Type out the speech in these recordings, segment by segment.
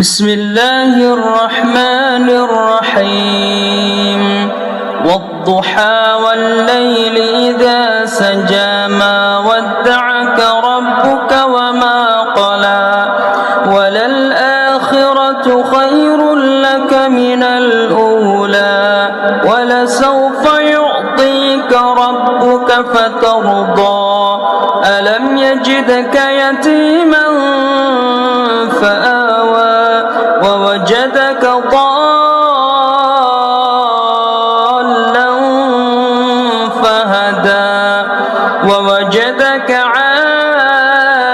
بسم الله الرحمن الرحيم والضحى والليل إذا سجى ما ودعك ربك وما قلى وللآخرة خير لك من الأولى ولسوف يعطيك ربك فترضى ألم يجدك يتيما فآوى ووجدك ضالا فهدى ووجدك عائلا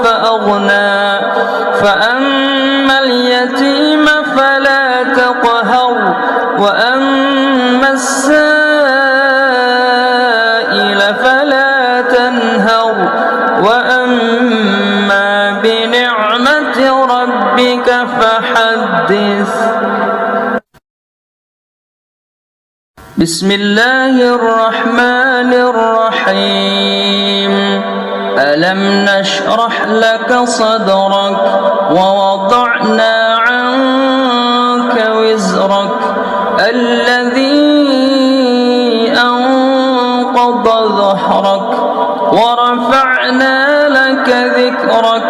فأغنى فأما اليتيم فلا تقهر وأما السائل فلا تنهر وأما بنعمة ربك فحدث. بسم الله الرحمن الرحيم ألم نشرح لك صدرك ووضعنا عنك وزرك الذي أنقض ظهرك ورفعنا لك ذكرك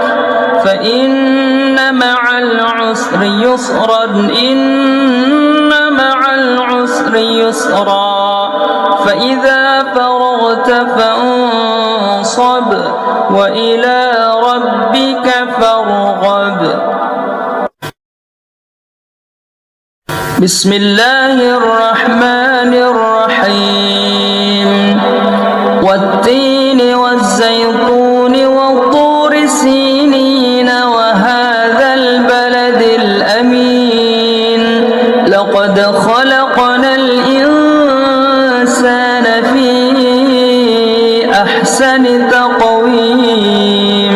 فإن مع العسر يسرا إن مع العسر يسرا فإذا فرغت فانصب وإلى ربك فارغب. بسم الله الرحمن الرحيم والتين والزيتون والطور سينين وهذا البلد الأمين لقد خلقنا الإنسان في أحسن تقويم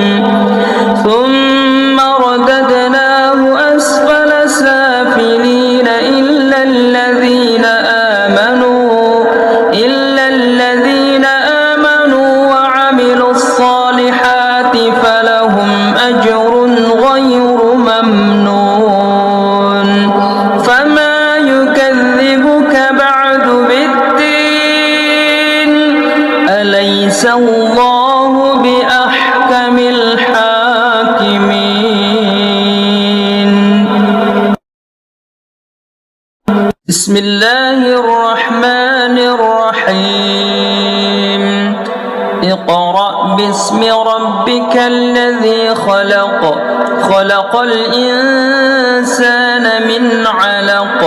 ثم رددناه أسفل سافلين إلا الذين آمنوا وعملوا الصالحات فلهم أجر غير ممنون فما يكذبك بعد بالدين أليس الله بأحكم الحاكمين. بسم الله الرحمن الرحيم اقرأ باسم ربك الذي خلق خلق الإنسان من علق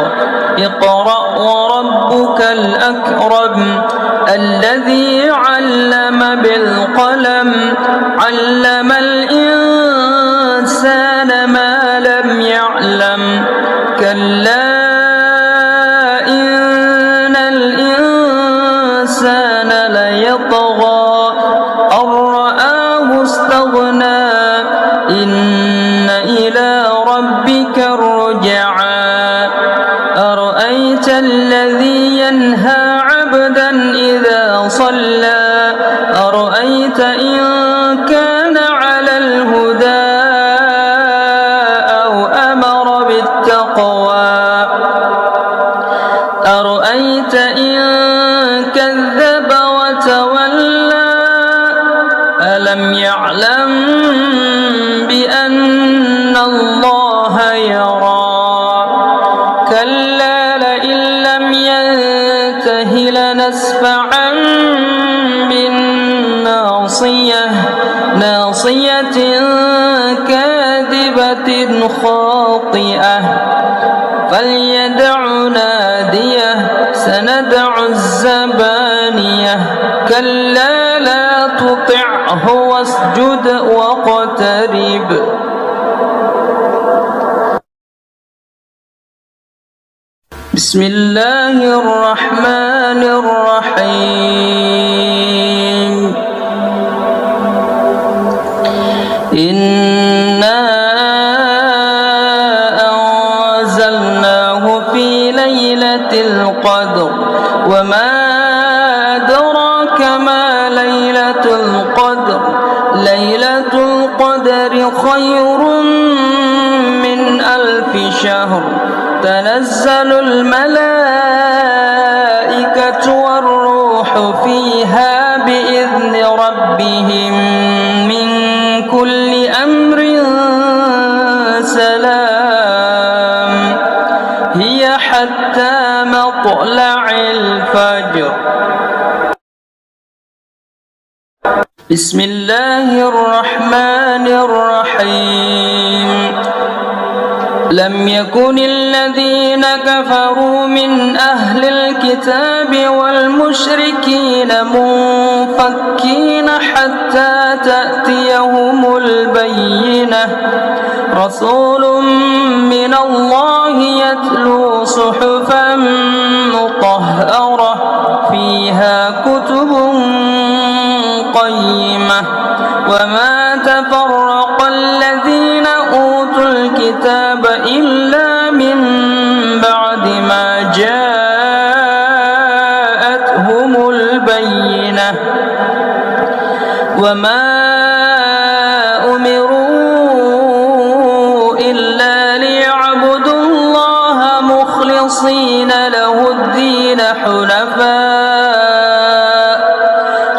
اقرأ وربك الأكرم الذي علم بالقلم علم الإنسان ما لم يعلم كلا إن الإنسان ليطغى أن رآه استغنى إن إلى ربك الرجعى أرأيت الذي ينهى عبدا إذا صلى أرأيت إن كان على الهدى أو أمر بالتقوى أرأيت إن كذب وتولى ألم يعلم بأن الله يرى كلا لئن لم ينته لنسفعا بالناصية ناصية كاذبة خاطئة فليدع ناديه سندع الزبانية كلا لا تطعه واسجد واقترب. بسم الله الرحمن الرحيم إنا أنزلناه في ليلة القدر وما أدراك ما ليلة القدر ليلة القدر القدر خير من 1000 شهر تنزل الملائكة والروح فيها بإذن ربهم من كل أمر سلام هي حتى مطلع الفجر. بسم الله الرحمن الرحيم. لم يكن الذين كفروا من أهل الكتاب والمشركين منفكين حتى تأتيهم البينة رسول من الله يتلو صحفا مطهرة فيها كتب قيمة وما تفرق الذين أوتوا الكتاب إلا من بعد ما جاءتهم البينة وما أمروا إلا ليعبدوا الله مخلصين له الدين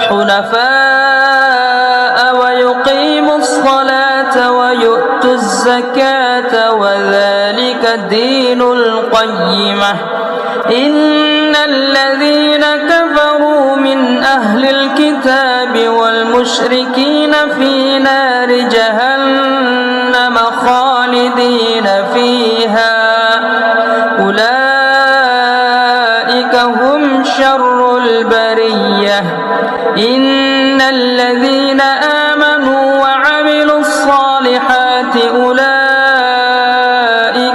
حنفاء ويقيموا الصلاة ويؤتوا الزكاة وذلك الدين القيمة. إن الذين كفروا من أهل الكتاب والمشركين في نار جهنم خالدين فيها أولئك هم شر البرية. إن الذين آمنوا وعملوا الصالحات أولئك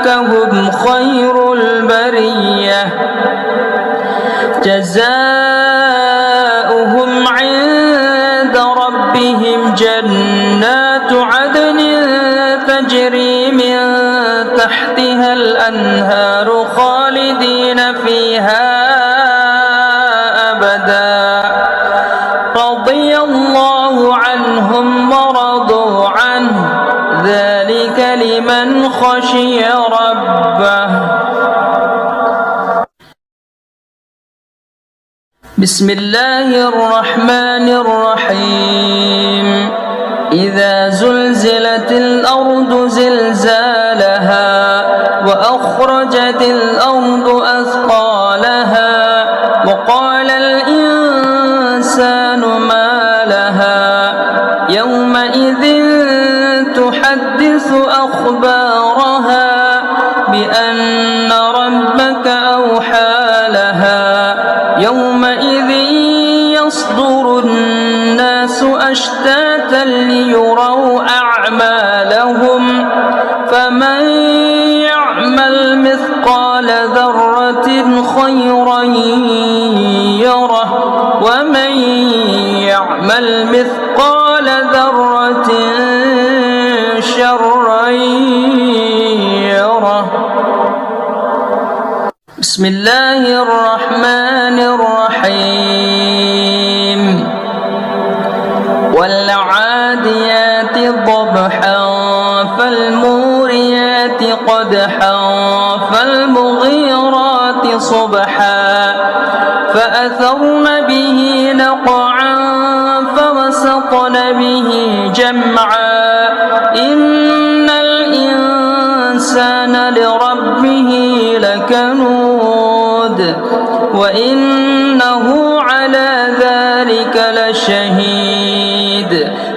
هم خير البرية جزاؤهم عند ربهم جنات عدن تجري من تحتها الأنهار خالدين فيها أبدا رضي الله عنهم ورضوا عنه ذلك لمن خشي ربه. بسم الله الرحمن الرحيم. إذا زلزلت الأرض زلزالها وأخرجت الأرض أثقالها وقال الإنسان ما لها يومئذ تحدث أخبارها بأن ربك أوحى لها يومئذ يصدر الناس أشتاتا ليروا أعمالهم فمن يعمل مثقال ذرة خيرا يره ومن يعمل مثقال ذرة شرا يره. بسم الله الرحمن الرحيم. والعاديات ضبحا فالموريات قدحا فالمغيرات صبحا فأثرن به نقعا فوسطن به جمعا إن الإنسان لربه لكنود وإنه على ذلك لشهيد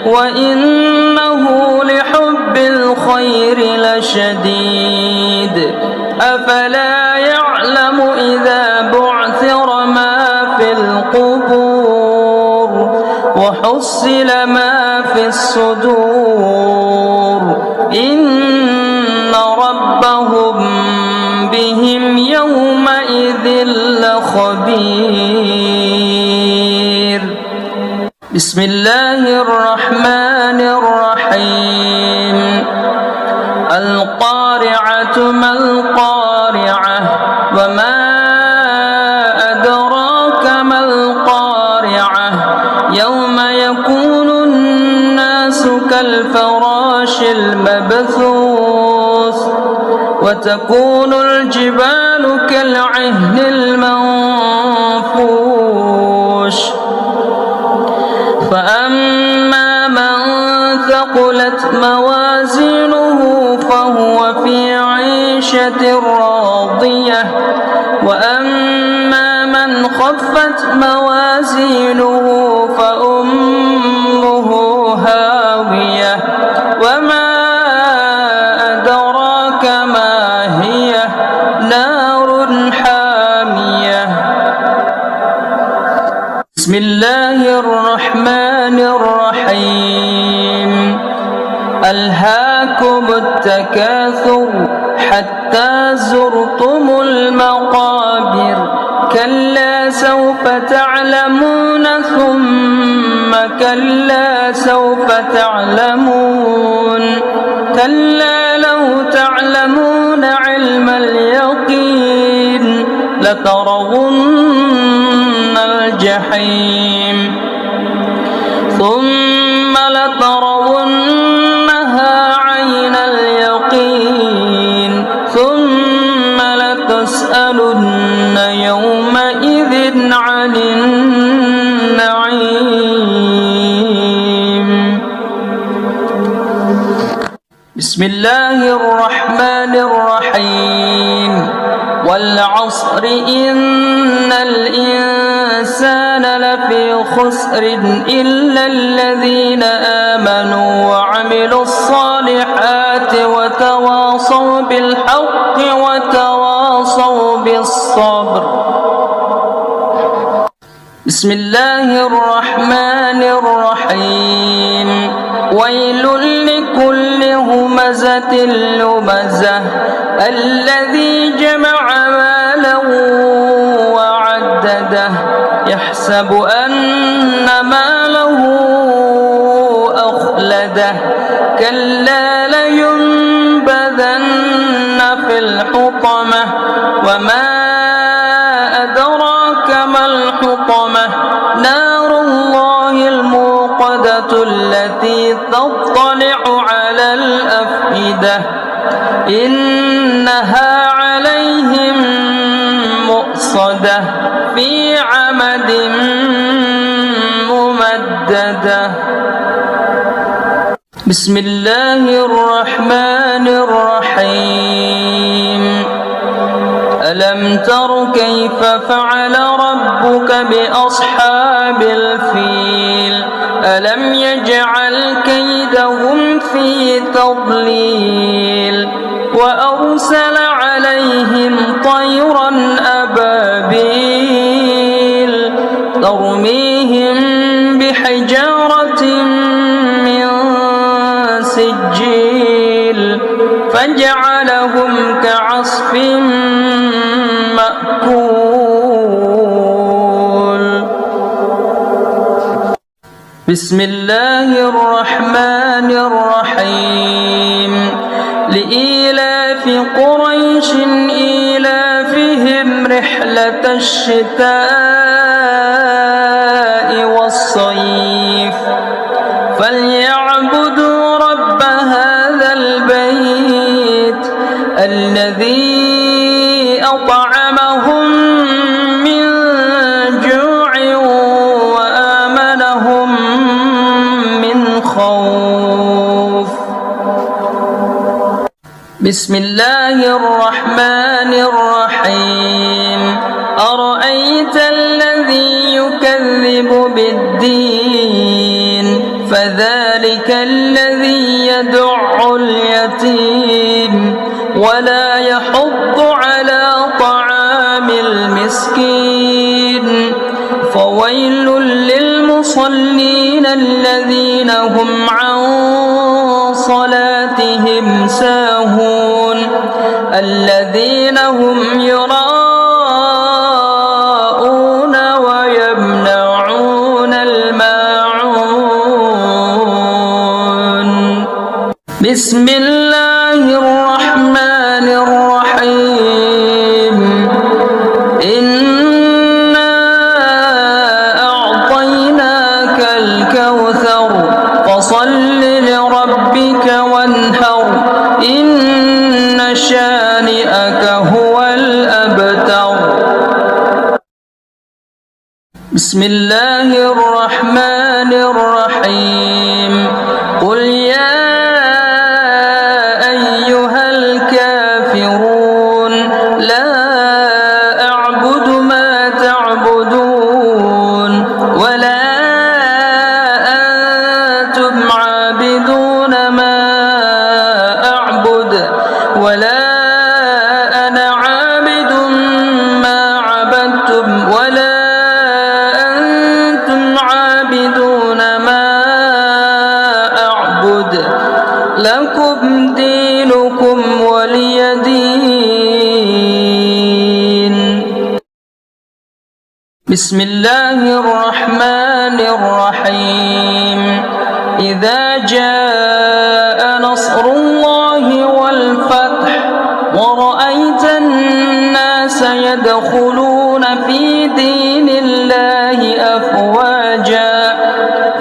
وإنه لحب الخير لشديد أفلا يعلم إذا بعثر ما في القبور وحصل ما في الصدور إن ربهم بهم يومئذ لخبير. بسم الله الرحمن الرحيم. القارعة ما القارعة وما أدراك ما القارعة يوم يكون الناس كالفراش الفراش المبثوث وتكون الجبال كالعهن المنفوش فأما من ثقلت موازينه فهو في عيشة راضية وأما من خفت موازينه فأمه هاوية وما أدراك ما هي نار حامية. بسم الله الرحمن الرحيم. ألهاكم التكاثر حتى زرتم المقابر كلا سوف تعلمون ثم كلا سوف تعلمون كلا لو تعلمون علم اليقين لترون الجحيم ثم لترونها عين اليقين ثم لتسألن يومئذ عن النعيم. بسم الله الرحمن الرحيم. والعصر إن الإنسان لفي خسر إلا الذين آمنوا وعملوا الصالحات وتواصوا بالحق وتواصوا بالصبر. بسم الله الرحمن الرحيم. ويل لكل همزة لمزة الذي جمع مالا وعدده يحسب أن ماله أخلده كلا لينبذن في الحطمة وما أدراك ما الحطمة نار الله الموقدة التي تطلع على الأفئدة إنها عليهم مؤصدة في عمد ممددة. بسم الله الرحمن الرحيم. ألم تر كيف فعل ربك بأصحاب الفيل ألم يجعل كيدهم في تضليل وأرسل عليهم طيرا أبابيل ترميهم بحجارة من سجيل فجعلهم كعصف مأكول. بسم الله الرحمن الرحيم. لإيلاف قريش إيلافهم رحلة الشتاء والصيف فليعبدوا رب هذا البيت الذي أطعمهم من جوع وآمنهم من خوف. بسم الله الرحمن الرحيم. أرأيت الذي يكذب بالدين فذلك الذي يدع اليتيم ولا يحض على طعام المسكين فويل للمصلين الذين هم عن صلاتهم ساهون الذين هم يراءون ويمنعون الماعون. بسم الله الرحمن الرحيم. إنا أعطيناك الكوثر فصل لربك وانحر إن شانئك هو الأبتر. بسم الله الرحمن الرحيم. قل يا أيها الكافرون لا أعبد ما تعبدون ولا أنتم عابدون ما أعبد ولا أنا عابد ما عبدتم ولا أنتم عابدون ما أعبد لكم دينكم ولي دين. بسم الله الرحمن الرحيم. إذا جاء نصر الله والفتح ورأيت الناس يدخلون في دين الله أفواجا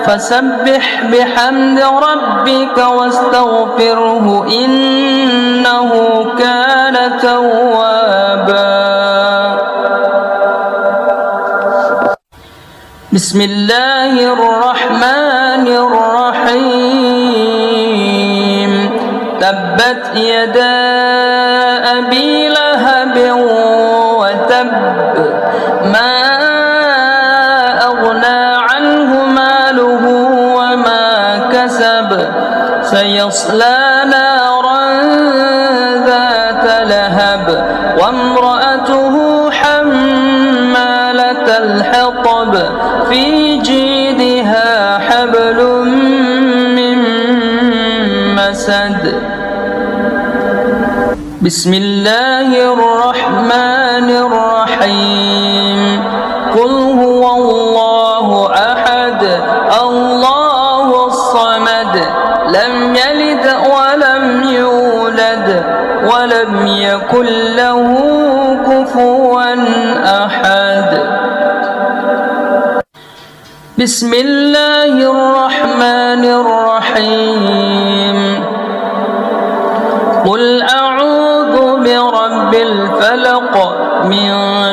فسبح بحمد ربك واستغفره إنه كان توابا. بسم الله الرحمن الرحيم. تبت يدا أبي لهب وتب ما أغنى عنه ماله وما كسب سيصلى نارا ذات لهب وامرأته حمالة الحطب في جيدها حبل من مسد. بسم الله الرحمن الرحيم. قل هو الله أحد الله الصمد لم يلد ولم يولد ولم يكن له كفوا أحد. بسم الله الرحمن الرحيم. قل أعوذ برب الفلق من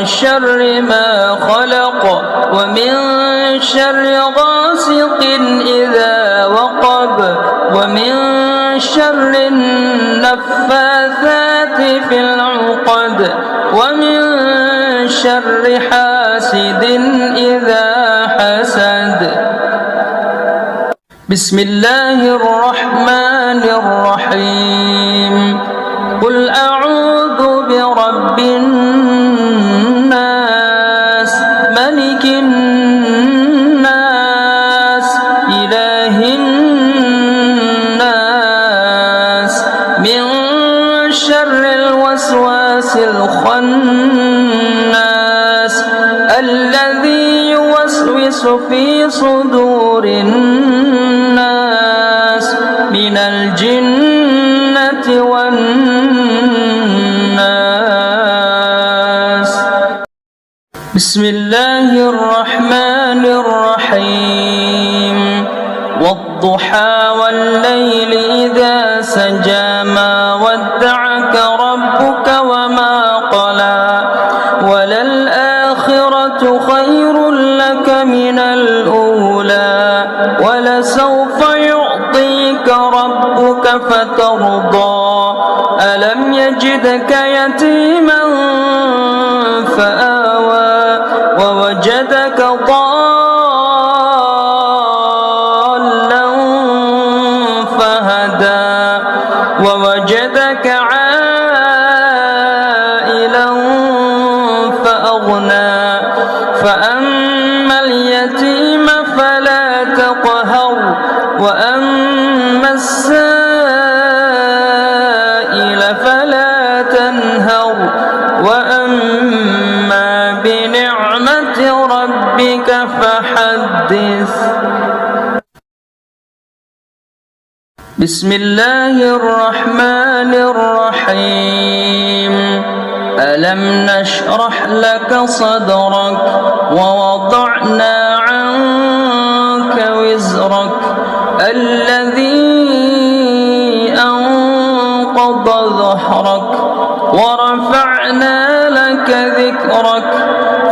شر ما خلق ومن شر غاسق إذا وقب ومن شر النفاثات في العقد ومن شر حاسد إذا حسد. بسم الله الرحمن الرحيم. قل أعوذ برب الناس ملك الناس إله الناس من شر الوسواس الخناس الذي يوسوس في صدور الناس من الجنة والناس. بسم الله الرحمن الرحيم. والضحى والليل إذا سجى ما ودعك ربك وما قلى وللآخرة خير لك من الأولى ولسوف يعطيك ربك فترضى ألم يجدك يتيما فآوى ووجدك ضالا فهدى ووجدك عائلا فأغنى فأما اليتيم فلا تقهر وأما السائل فلا تنهر وأما بنعمة ربك فحدث. بسم الله الرحمن الرحيم. ألم نشرح لك صدرك ووضعنا عنك وزرك الذي أنقض نشرح ظهرك ورفعنا لك ذكرك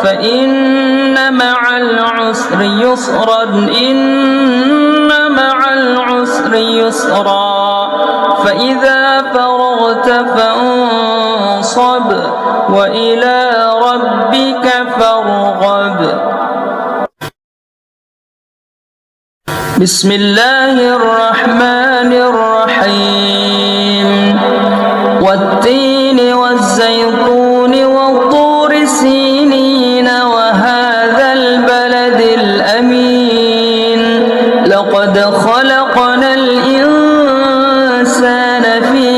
فإن مع العسر يسرا إن مع العسر يسرا فإذا فرغت فانصب وإلى ربك فارغب. بسم الله الرحمن الرحيم والتين والزيتون والطور سينين وهذا البلد الأمين لقد خلقنا الإنسان في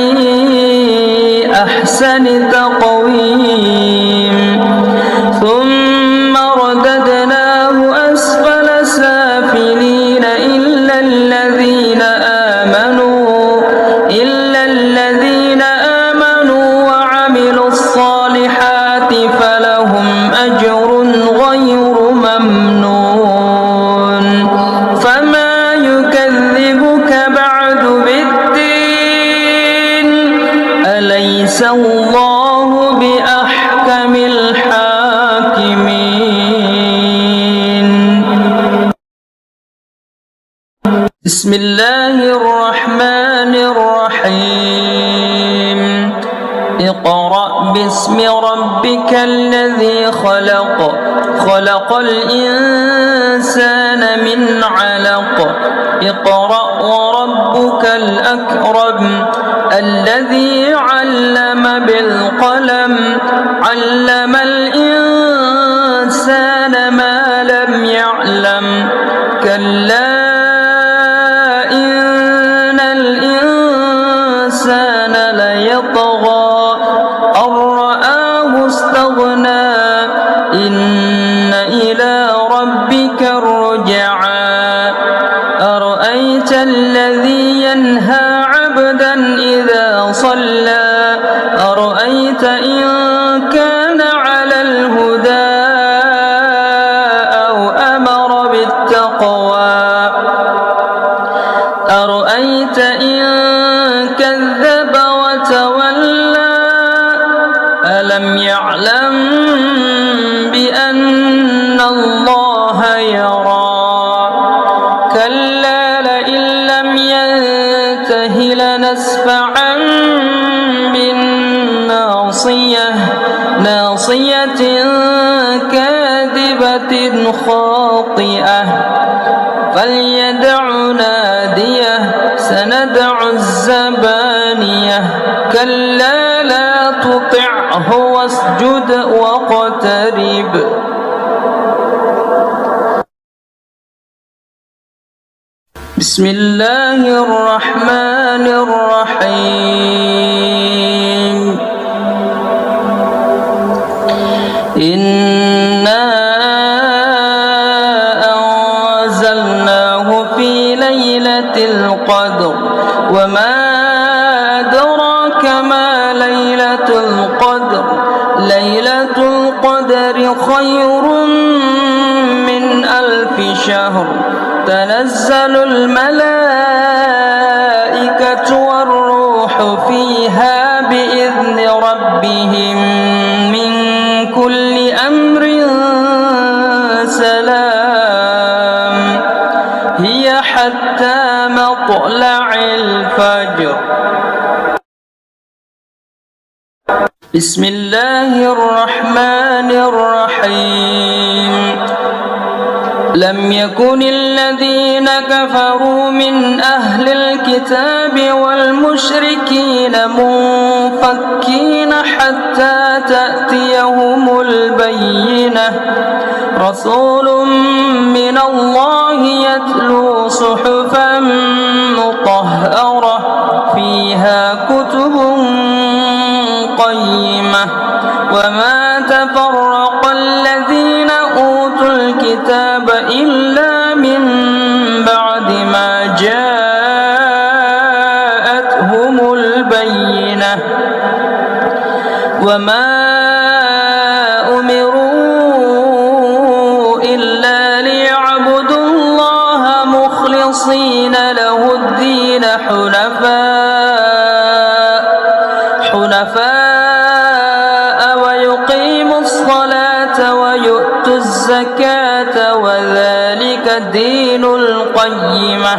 أحسن تقويم ثم رددناه أسفل سافلين إلا الذين آمنوا وعملوا الصالحات فلهم أجر غير ممنون فما يكذبك بعد بالدين أليس الله بأحكم الحاكمين. بسم الله الرحمن الرحيم اقرأ باسم ربك الذي خلق خلق الإنسان من علق اقرأ وربك الأكرم الذي علم بالقلم علم الإنسان ما لم يعلم كلا إن الإنسان ليطغى أن رآه استغنى إن إلى ربك الرجعى أرأيت الذي ينهى عبدا إذا صلى أرأيت إن كان على الهدى أو أمر بالتقوى أرأيت إن كذب وتولى ألم يعلم بأن الله يرى كلا لئن لم ينته لنسفعا بالناصية ناصية كاذبة خاطئة فليدع ناديه سندع الزبانية كلا لا تطعه واسجد واقترب. بسم الله الرحمن الرحيم إنا أنزلناه في ليلة القدر وما أدراك ما ليلة القدر ليلة القدر خير من 1000 شهر تنزل الملائكة والروح فيها بإذن ربهم من كل أمر سلام هي حتى مطلع الفجر. بسم الله الرحمن الرحيم لم يكن الذين كفروا من أهل الكتاب والمشركين منفكين حتى تأتيهم البينة رسول من الله يتلو صحفا مطهرة فيها كتب قيمة وما تفرق الذين أوتوا الكتاب إلا من بعد ما جاءتهم البينة وما أمروا إلا ليعبدوا الله مخلصين له الدين حنفاء الزكاة وذلك الدين القيمة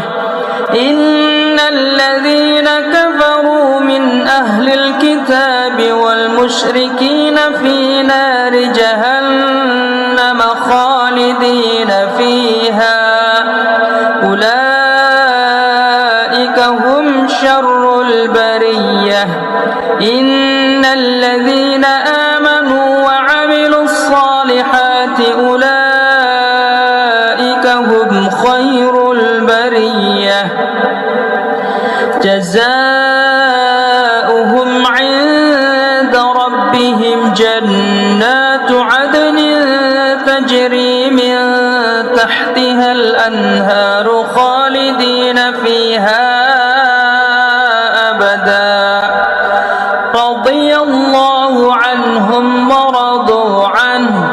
إن الذين كفروا من أهل الكتاب والمشركين في نار جهنم خالدين فيها أولئك هم شر البرية إن الذين آمنوا وعملوا الصالحات أولئك هم خير البرية جزاؤهم عند ربهم جنات عدن تجري من تحتها الأنهار خالدين فيها أبدا رضي الله عنهم ورضوا عنه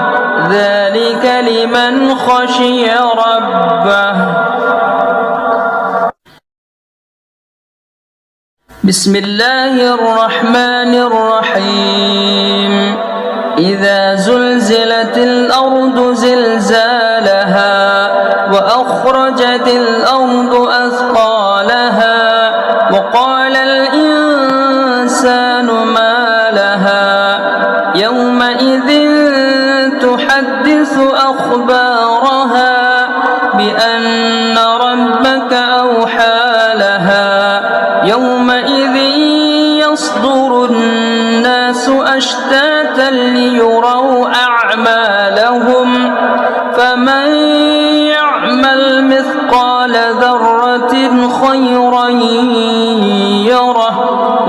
ذلك لمن خشي ربه. بسم الله الرحمن الرحيم إذا زلزلت الأرض زلزالها وأخرجت الأرض أثقالها وقال الإنسان ما لها يومئذ تحدث أخبارها بأن ربك أوحى لها يومئذ يصدر الناس أشتاتا ليروا أعمالهم فمن يعمل مثقال ذرة خيرا يره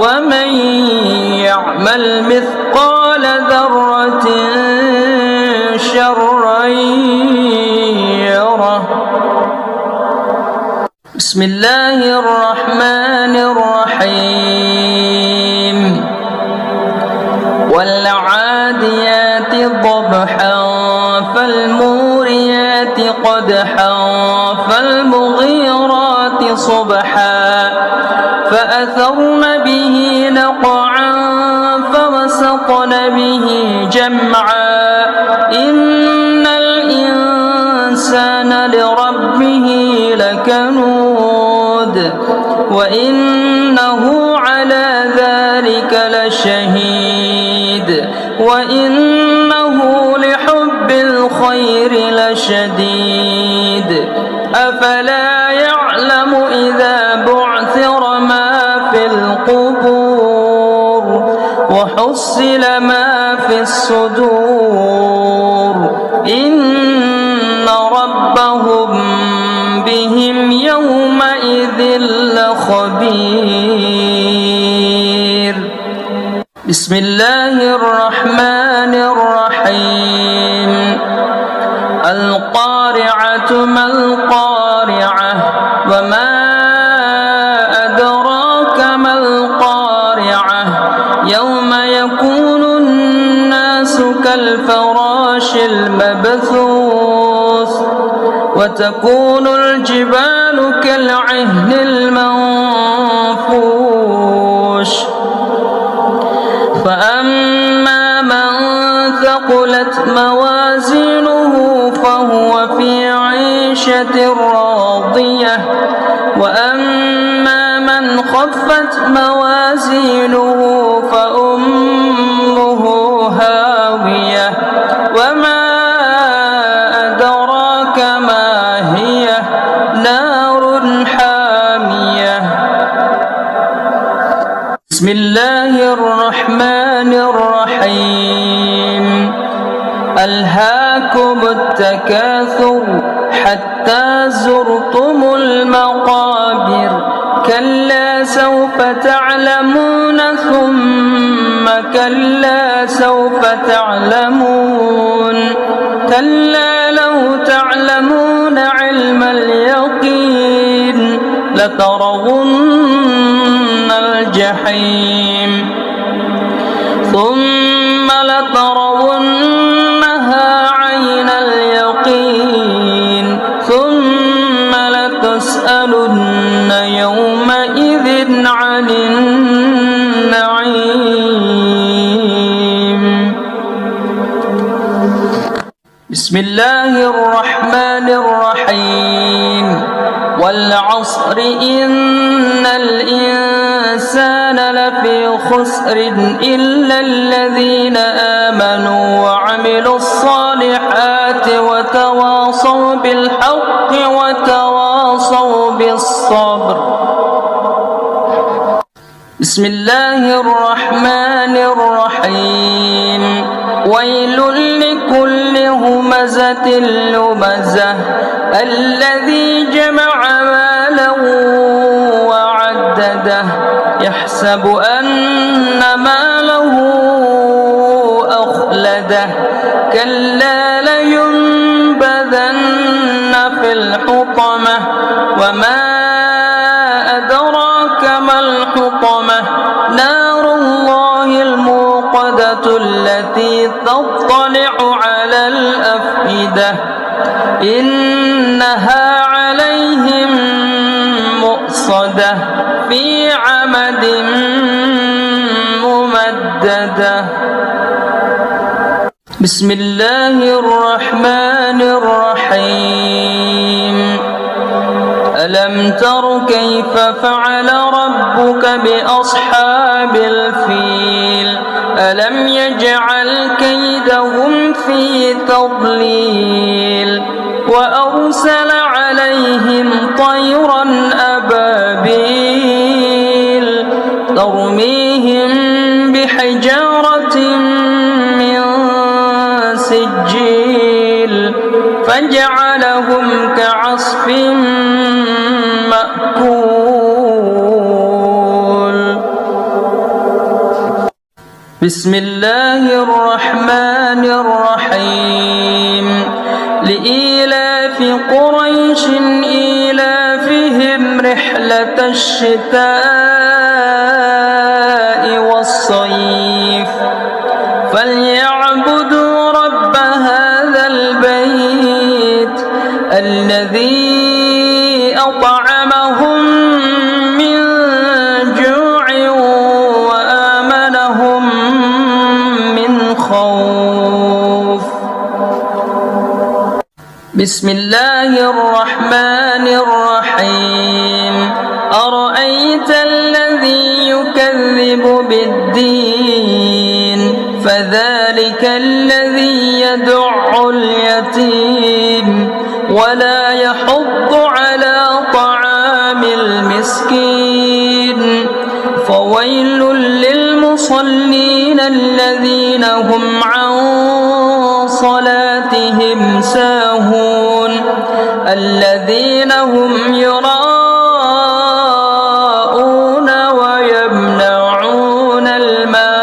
ومن يعمل مثقال ذرة شرا يره. بسم الله الرحمن الرحيم والعاديات ضبحا فالموريات قدحا فالمغيرات صبحا فأثرن به نقعا فوسطن به جمعا إن الإنسان لربه لكنود وإنه على ذلك لشهيد وإنه لحب الخير لشديد أفلا يعلم إذا بعثر ما في القبور وحصل ما في الصدور إن ربهم بهم يومئذ لخبير. بسم الله الرحمن الرحيم القارعة ما القارعة وما أدراك ما القارعة يوم يكون الناس كالفراش المبثوث وتكون الجبال كالعهن المنفوش فأما من ثقلت موازينه فهو في عيشة راضية وأما من خفت موازينه فأمه هاوية وما أدراك ما هي نار حامية. بسم الله الرحمن الرحيم ألهاكم التكاثر حتى زرتم المقابر كلا سوف تعلمون ثم كلا سوف تعلمون كلا لو تعلمون علم اليقين لترون الجحيم ثم لترونها عين اليقين ثم لتسألن يومئذ عن النعيم. بسم الله الرحمن الرحيم والعصر إن الإنسان لفي خسر إلا الذين آمنوا وعملوا الصالحات وتواصوا بالحق وتواصوا بالصبر. بسم الله الرحمن الرحيم ويل لكل همزة لمزة الذي جمع مالا وعدده يحسب أن ماله أخلده كلا لينبذن في الحطمة وما أدراك ما الحطمة نار الله الموقدة التي تطلع على الأفئدة إنها عليهم مؤصدة في عمد ممددة. بسم الله الرحمن الرحيم ألم تر كيف فعل ربك بأصحاب الفيل ألم يجعل كيدهم في تضليل وأرسل عليهم طيرا أبابيل ترميهم بحجارة من سجيل فجعلهم كعصف مأكول. بسم الله الرحمن الرحيم لإيلاف قريش إيلافهم رحلة الشتاء والصيف فليعبدوا رب هذا البيت الذي أطعمهم من جوع وآمنهم من خوف. بسم الله الرحمن الرحيم أرأيت الذي يكذب بالدين فذلك الذي يدع اليتيم ولا يحض على طعام المسكين فويل للمصلين الذين هم عن صلاتهم ساهون الذين هم يراءون ويمنعون الماعون.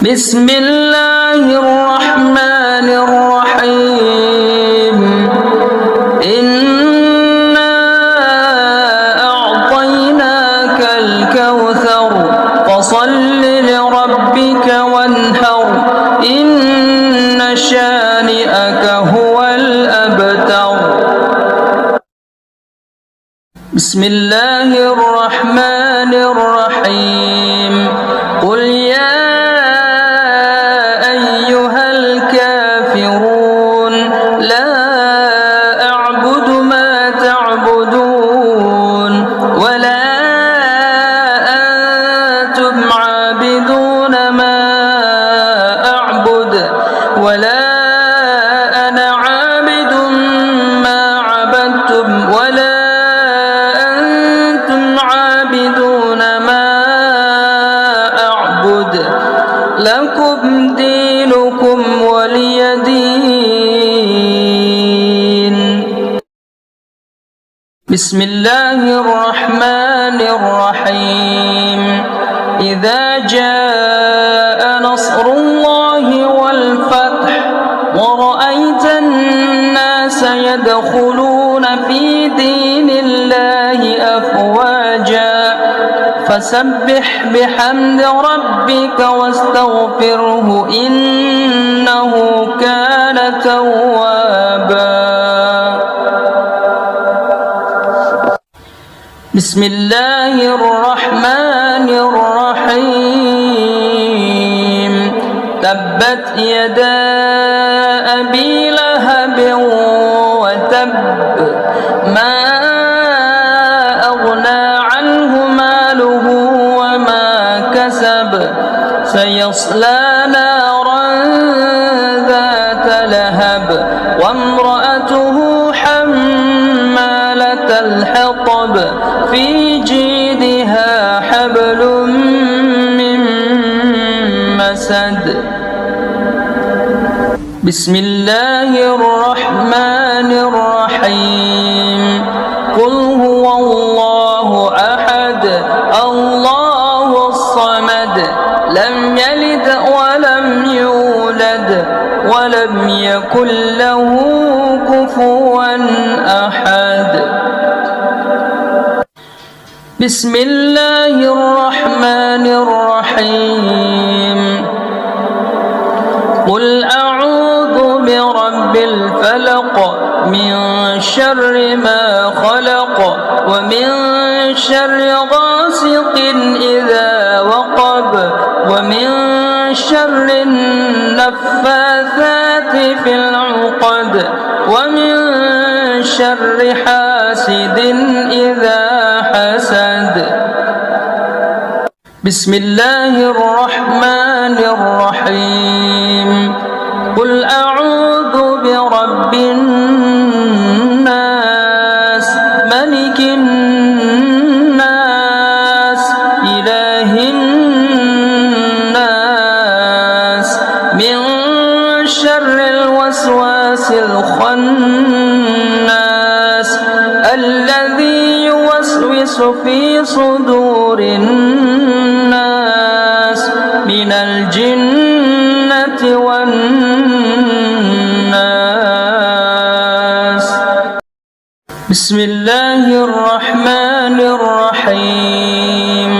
بسم الله الرحمن الرحيم إنا أعطيناك الكوثر فصل لربك وانحر إن شانئك هو الأبتر. بسم الله الرحمن الرحيم قل يا أيها الكافرون لا أعبد ما تعبدون ولا أنتم عابدون ما أعبد ولا أنا عابد ما عبدتم ولا أنتم عابدون ما أعبد لكم دينكم ولي دين. بسم الله الرحمن الرحيم إذا جاء نصر الله والفتح ورأيت الناس يدخلون في دين الله أفواجا فسبح بحمد ربك واستغفره إنه كان توابا. بسم الله الرحمن الرحيم تبت يدا أبي لهب وتب ما أغنى عنه ماله وما كسب سيصلى نارا ذات لهب وامرأته حمالة الحطب في جيدها حبل من مسد بسم الله الرحمن الرحيم قل هو الله أحد الله الصمد لم يلد ولم يولد ولم يكن له كفوا أحد بسم الله الرحمن الرحيم قل أعوذ برب الفلق من شر ما خلق ومن شر غاسق إذا وقب ومن شر النفاثات في العقد ومن شر حاسد إذا حسد بسم الله الرحمن الرحيم قل أعوذ برب الناس ملك الناس إله الناس من شر الوسواس الخناس الذي يوسوس في صدور الناس من الجنة والناس بسم الله الرحمن الرحيم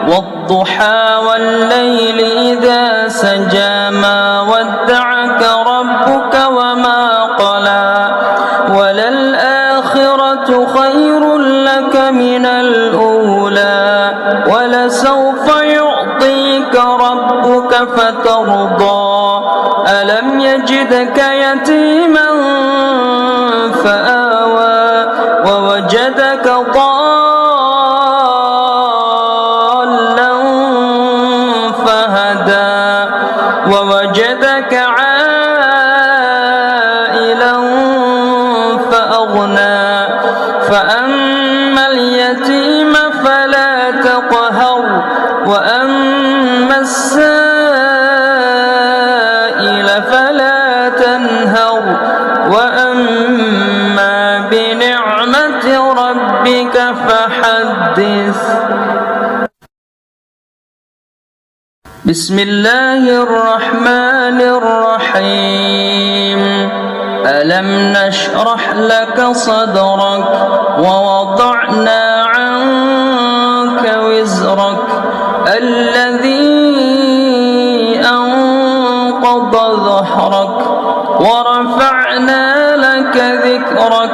والضحى والليل إذا سجى ما ودعك ربك وما قلى وللآخرة خير لك من الأولى ولسوف يعطيك ربك فترضى ألم يجدك يتيما فآوى ووجدك ضالا فهدى ووجدك عائلا فأغنى فأما اليتيم فلا تقهر وأما السائل فلا تنهر وأما بنعمة ربك فحدث بسم الله الرحمن الرحيم ألم نشرح لك صدرك ووضعنا عنك وزرك الذي أنقض ظهرك ورفعنا لك ذكرك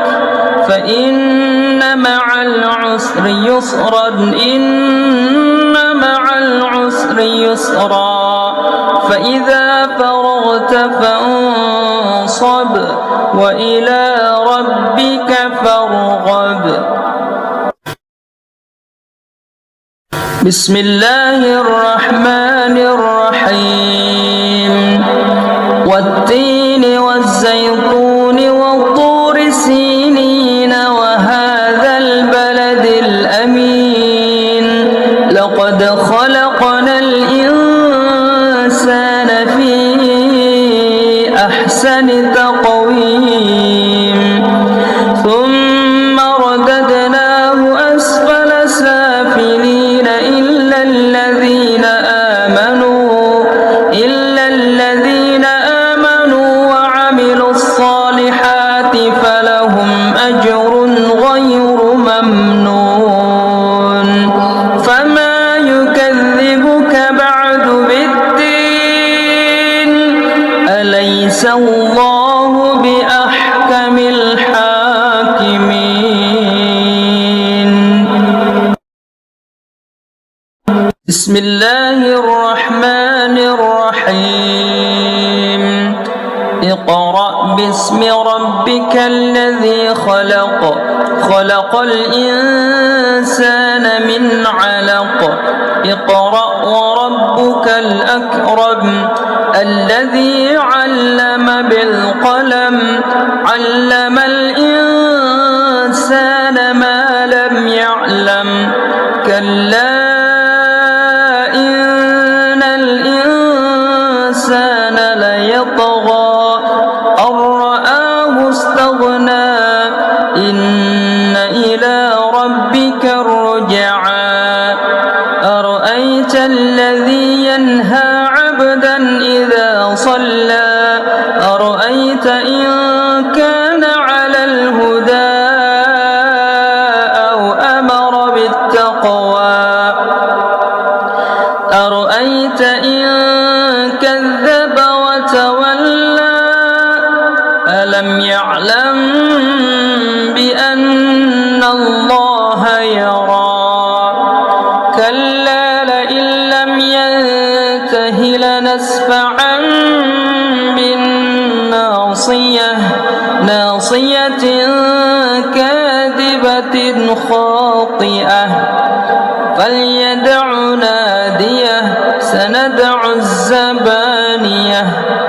فإن مع العسر يسرا إن مع العسر يسرا فإذا فرغت فانصب وإلى ربك فارغب بسم الله الرحمن الرحيم والتين والزيتون والطور سينين وهذا البلد الأمين لقد خلقنا الإنسان في أحسن تقويم ثم رددناه أسفل سافلين إلا الذين آمنوا وعملوا الصالحات فلهم أجر غير ممنون فما يكذبك بعد بالدين أليس الله بسم الله الرحمن الرحيم اقرأ باسم ربك الذي خلق خلق الإنسان من علق اقرأ وربك الأكرم الذي علم بالقلم علم الإنسان ما لم يعلم كلا إن الإنسان ليطغى أن رآه استغنى إن إلى ربك الرجعى أرأيت الذي ينهى عبدا إذا صلى أرأيت إن كان على الهدى أو أمر بالتقوى أرأيت إن كذب وتولى ألم يعلم بأن الله يرى كلا لئن لم ينته لنسفعا بالناصية ناصية كاذبة خاطئة فليدع ناديه سندع الزبانية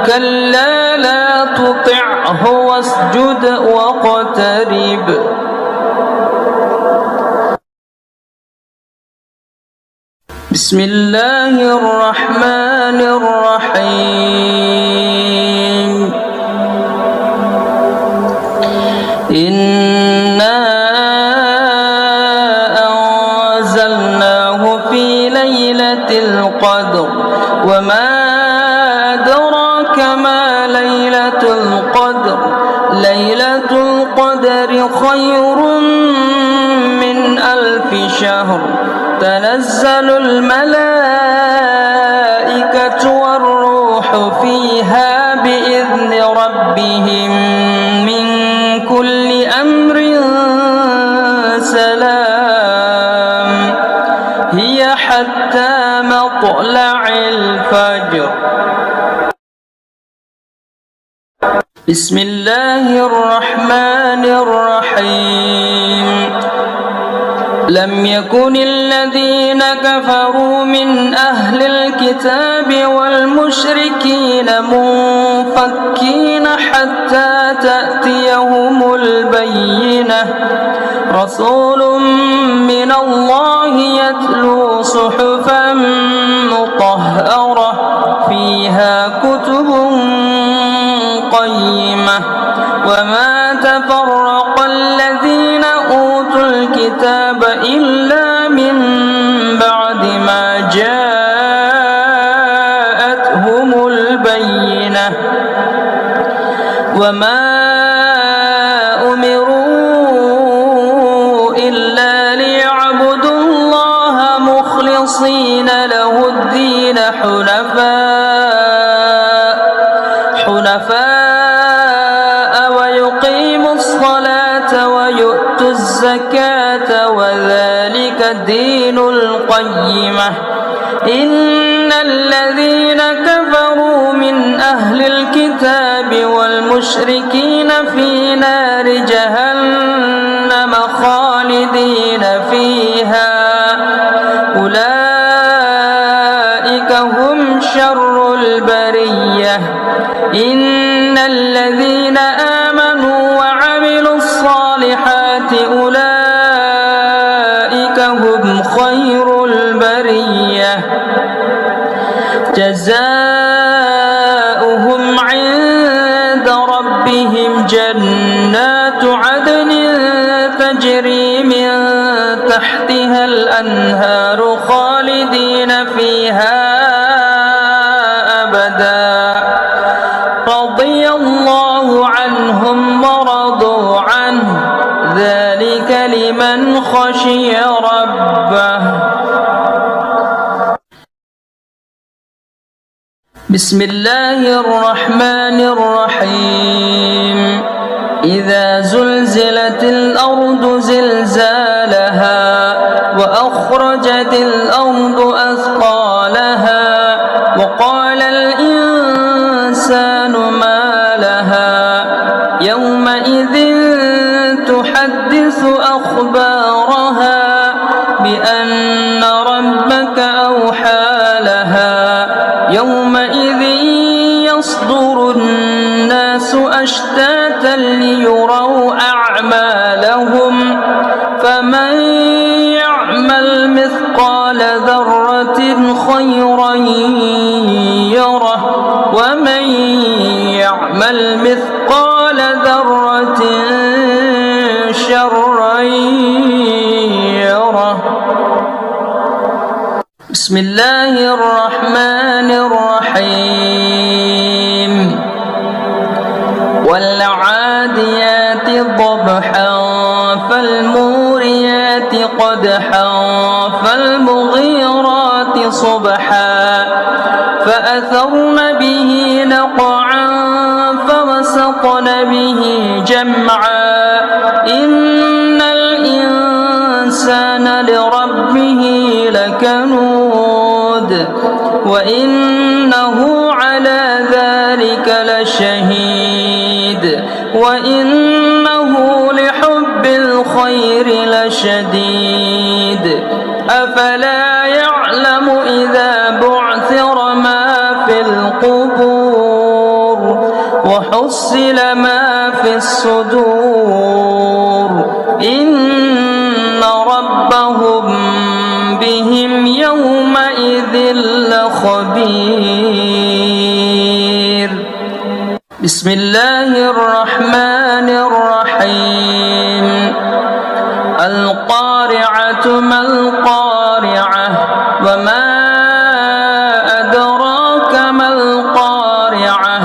كلا لا تطعه واسجد واقترب بسم الله الرحمن الرحيم إنا أنزلناه في ليلة القدر وما أدراك ما ليلة القدر ليلة القدر خير من 1000 شهر تنزل الملائكة والروح فيها بإذن ربهم من كل أمر سلام هي حتى مطلع الفجر بسم الله الرحمن الرحيم لم يكن الذين كفروا من أهل الكتاب والمشركين منفكين حتى تأتيهم البينة رسول من الله يتلو صحفا مطهرة فيها كتب قيمة وما تفرق الذين أوتوا الكتاب إلا من بعد ما جاءتهم البينة وما أمروا إلا ليعبدوا الله مخلصين له الدين حنفاء ويقيموا الصلاة ويؤتوا الزكاة وذلك الدين القيمة إن الذين كفروا من أهل الكتاب والمشركين في نار جهنم خالدين فيها أولئك هم شر البرية إن الذين آمنوا وعملوا الصالحات أولئك هم خير البرية جزاؤهم عند ربهم جنات عدن تجري من تحتها الأنهار خالدين فيها أبدا رضي الله عنهم ورضوا عنه ذلك لمن خشي ربه بسم الله الرحمن الرحيم إذا زلزلت الأرض زلزالها وأخرجت الأرض أثقالها وقال الإنسان ما لها يومئذ تحدث أخبارها بأن ربك أوحى لها يومئذ يصدر الناس أشتاتا ليروا أعمالهم فمن يعمل مثقال ذرة خيرا يره ومن يعمل مثقال ذرة شرا يره. بسم الله الرحمن الرحيم. والعاديات ضبحا فالموريات قدحا فالمغيرات صبحا فأثرن به نقعا فوسطن به جمعا إن الإنسان لربه لكنود وإنه على ذلك لشهيد وإنه لحب الخير لشديد أفلا يعلم إذا بعثر ما في القبور وحصل ما في الصدور إن ربهم بهم يومئذ لخبير. بسم الله الرحمن الرحيم. القارعة ما القارعة وما أدراك ما القارعة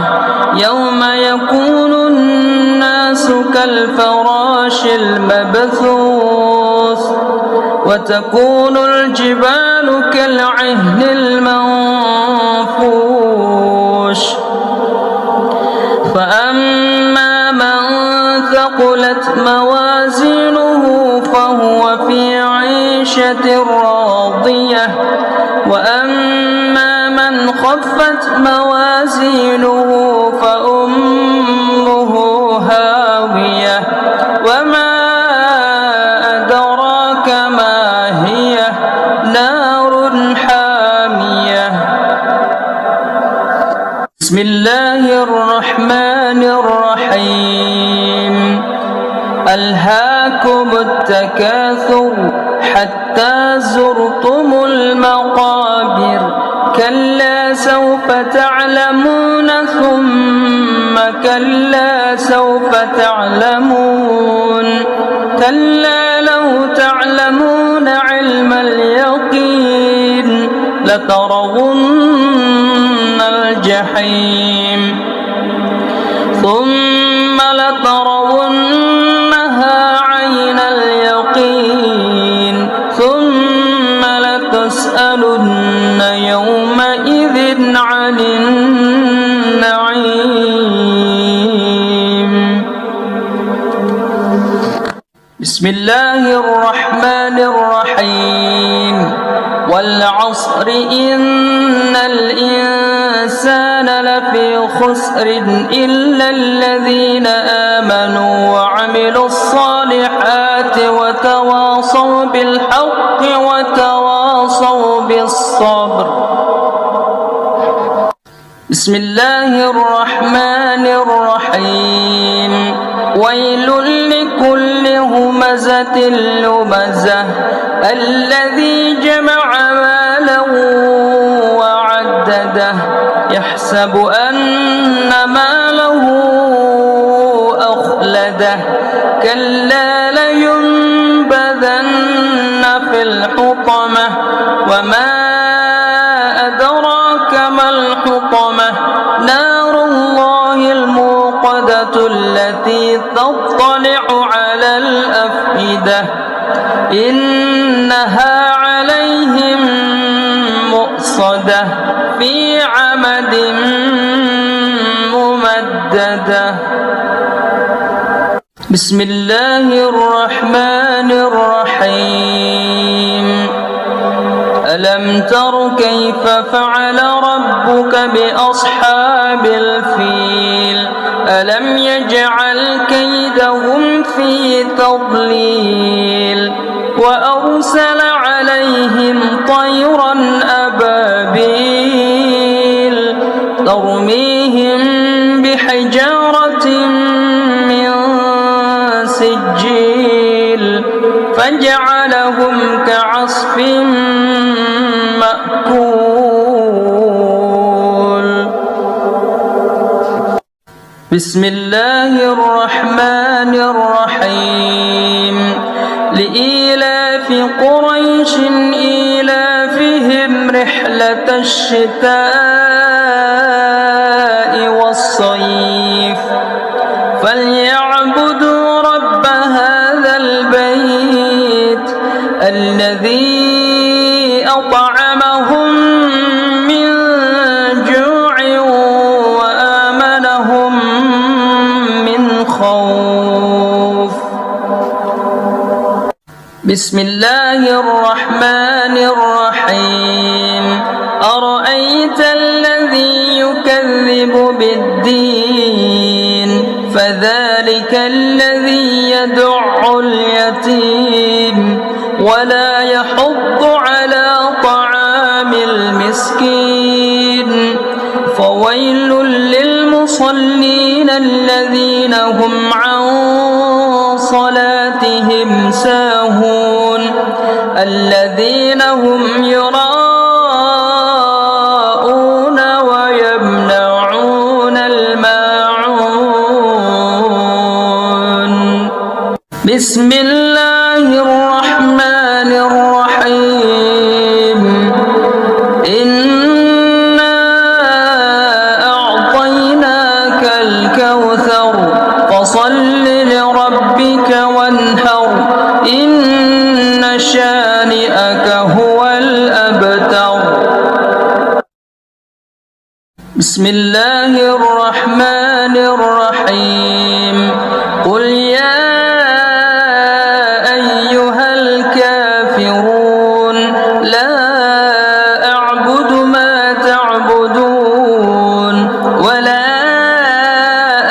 يوم يكون الناس كالفراش المبثوث وتكون الجبال كالعهن المنفوش فأما من ثقلت موازينه فهو في عيشة راضية وأما من خفت موازينه فأمه هاوية وما أدراك ما هي نار حامية. بسم الله الرحمن الرحيم. ألهاكم التكاثر حتى زرتم المقابر كلا سوف تعلمون ثم كلا سوف تعلمون كلا لو تعلمون علم اليقين لترون الجحيم ثم لترونها عين اليقين ثم لتسألن يومئذ عن النعيم. بسم الله الرحمن الرحيم. والعصر إن الإنسان لفي خسر إلا الذين آمنوا وعملوا الصالحات وتواصوا بالحق وتواصوا بالصبر. بسم الله الرحمن الرحيم. ويل لكل همزة لمزة الذي جمع مالا وعدده يحسب أن ماله أخلده كلا لينبذن في الحطمة وما أدراك ما الحطمة نار الله الموقدة التي تطلع على الأفئدة إنها عليهم مؤصدة في عمد ممددة. بسم الله الرحمن الرحيم ألم تر كيف فعل ربك بأصحاب الفيل ألم يجعل كيدهم في تضليل وأرسل عليهم طيرا أبابيل ترميهم بحجارة من سجيل فجعلهم كعصف مأكول بسم الله الرحمن الرحيم لإيلاف قريش إيلافهم رحلة الشتاء والصيف فليعبدوا رب هذا البيت الذي أطعمهم من جوع وآمنهم من خوف بسم الله الرحمن الرحيم أرأيت الذي يكذب بالدين فذلك الذي يدع اليتيم ولا يحض على طعام المسكين فويل للمصلين الذين هم عن صلاتهم ساهون الذين هم يراءون ويمنعون الماعون بسم الله الرحمن الرحيم إنا أعطيناك الكوثر فصل لربك وانحر إن شانئك هو الأبتر بسم الله الرحمن الرحيم قل يا أيها الكافرون لا أعبد ما تعبدون ولا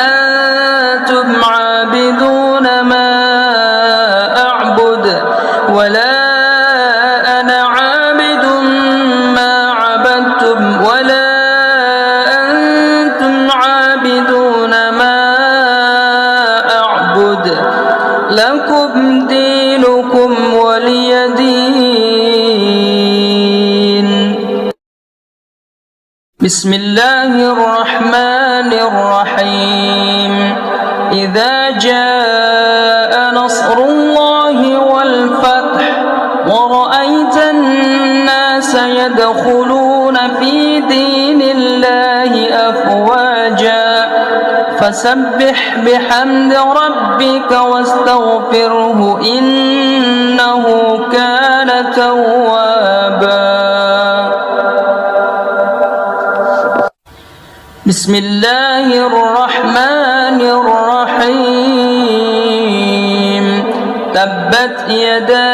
أنتم عابدون ما أعبد ولا أنا عابد ما عبدتم ولا أنتم عابدون ما أعبد لكم دينكم ولي دين بسم الله الرحمن الرحيم إذا جاء نصر الله والفتح ورأيت الناس يدخلون في دين الله أفواجا فسبح بحمد ربك واستغفره إنه كان توابا بسم الله الرحمن الرحيم تبت يدا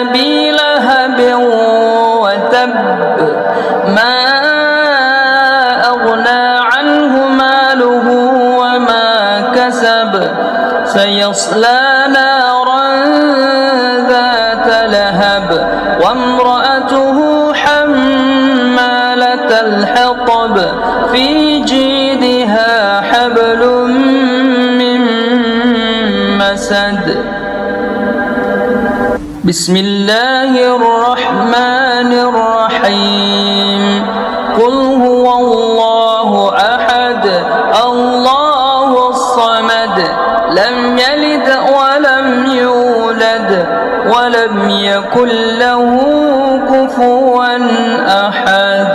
أبي لهب وتب ما أغنى عنه ماله وما كسب سيصلى نارا ذات لهب وامرأته حمالة الحطب في جيدها حبل من مسد بسم الله الرحمن الرحيم قل هو الله أحد الله الصمد لم يلد ولم يولد ولم يكن له كفوا أحد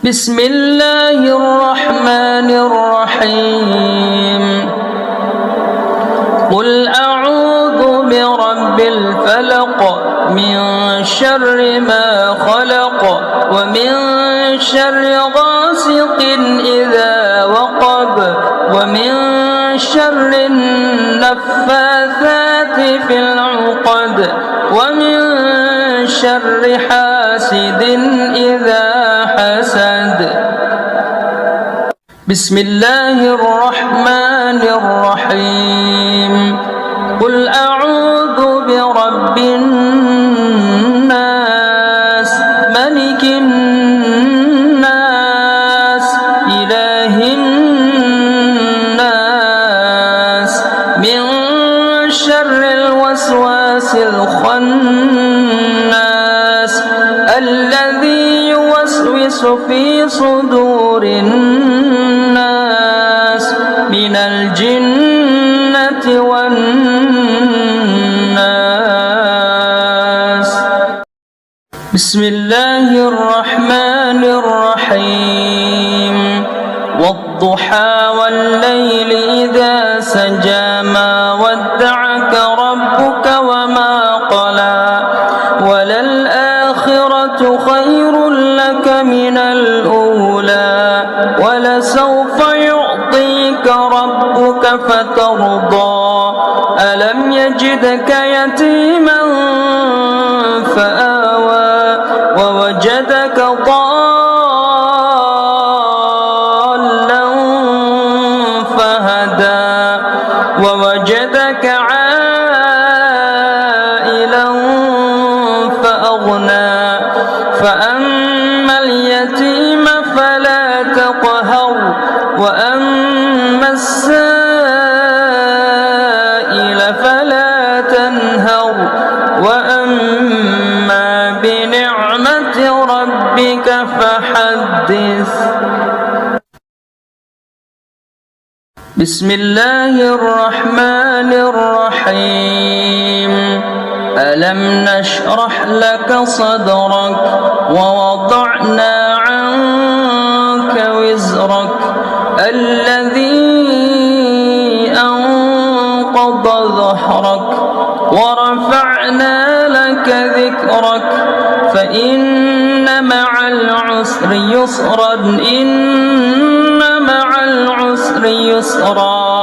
بسم الله الرحمن الرحيم قل أعوذ برب الفلق من شر ما خلق ومن شر غاسق إذا وقب ومن النفاثات في العقد ومن شر حاسد إذا حسد. بسم الله الرحمن الرحيم. قل أعوذ برب الناس ملك الناس إله الناس من شر الوسواس الخناس الذي يوسوس في صدور الناس من الجنة والناس. بسم الله الرحمن الرحيم. والضحى والليل إذا سجى ما ودعك ربك وما قلى وللآخرة خير لك من الأولى ولسوف يعطيك ربك فترضى ألم يجدك يتيما فآوى ووجدك ضالا فهدى ووجدك عائلا فأغنى فأما اليتيم فلا تقهر وأما السائل فلا تنهر وأما بنعمة ربك فحدث. بسم الله الرحمن الرحيم. ألم نشرح لك صدرك ووضعنا عنك وزرك الذي أنقض ظهرك ورفعنا لك ذكرك فإن مع العسر يسرا إن مع العسر يسرا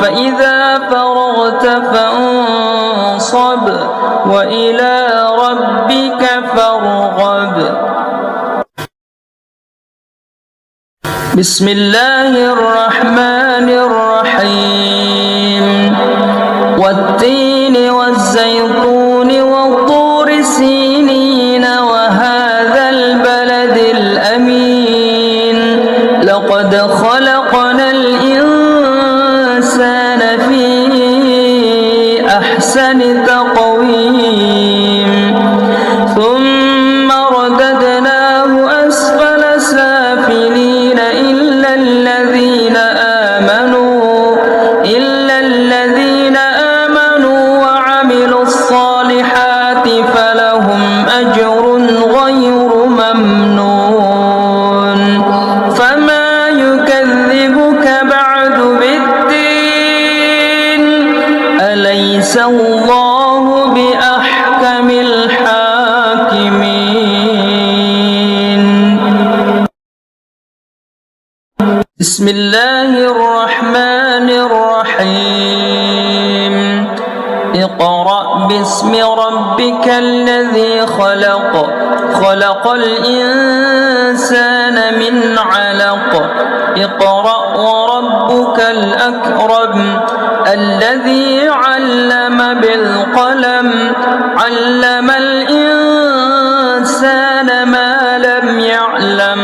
فإذا فرغت فانصب وإلى ربك فارغب. بسم الله الرحمن الرحيم. والتين والزيتون والطور سينين وهذا البلد الأمين لقد خلقنا الإنسان في أحسن تقويم ثم رددناه أسفل سافلين إلا الذين آمنوا وعملوا الصالحات فلهم أجر غير ممنون. فما يكذبك بعد بالدين أليس الله بأحكم الحاكمين. بسم الله الرحمن الرحيم. اقرأ باسم ربك الذي خلق خلق الإنسان من علق اقرأ وربك الأكرم الذي علم بالقلم علم الإنسان ما لم يعلم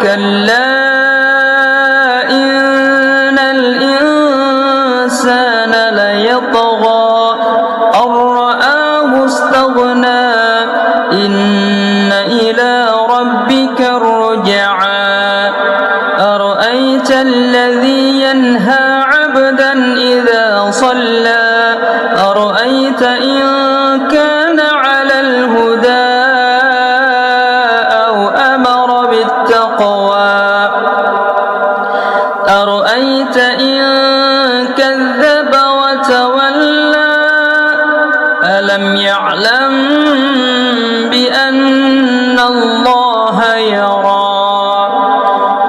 كلا إن الإنسان ليطغى أن رآه استغنى إن إلى ربك الرجعى أرأيت الذي ينهى عبدا إذا صلى أرأيت إن كان على الهدى أو أمر بالتقوى أرأيت إن كذب وتولى ألم يعلم بأن الله يرى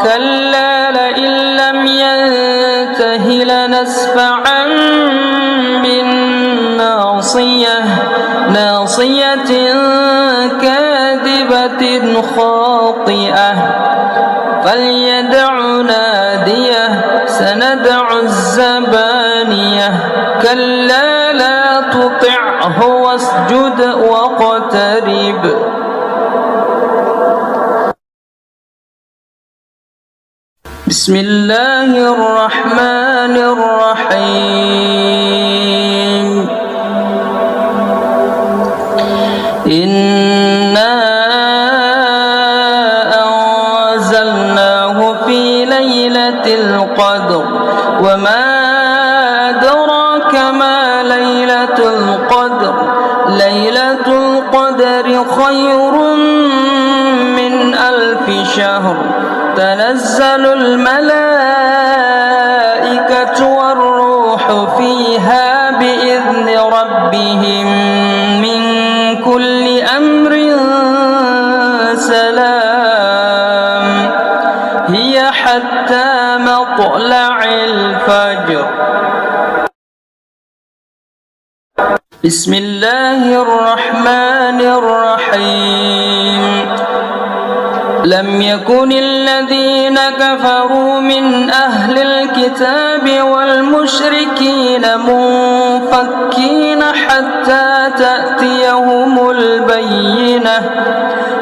كلا لئن لم ينته لنسفعا ناصية كاذبة خاطئة فليدع ناديه سندع الزبانية كلا لا تطعه واسجد واقترب. بسم الله الرحمن الرحيم. إنا أنزلناه في ليلة القدر وما أدراك ما ليلة القدر ليلة القدر خير من 1000 شهر تنزل الملائكة والروح فيها بإذن ربهم من كل أمر سلام هي حتى مطلع الفجر. بسم الله الرحمن الرحيم. لم يكن الذين كفروا من أهل الكتاب والمشركين منفكين حتى تأتيهم البينة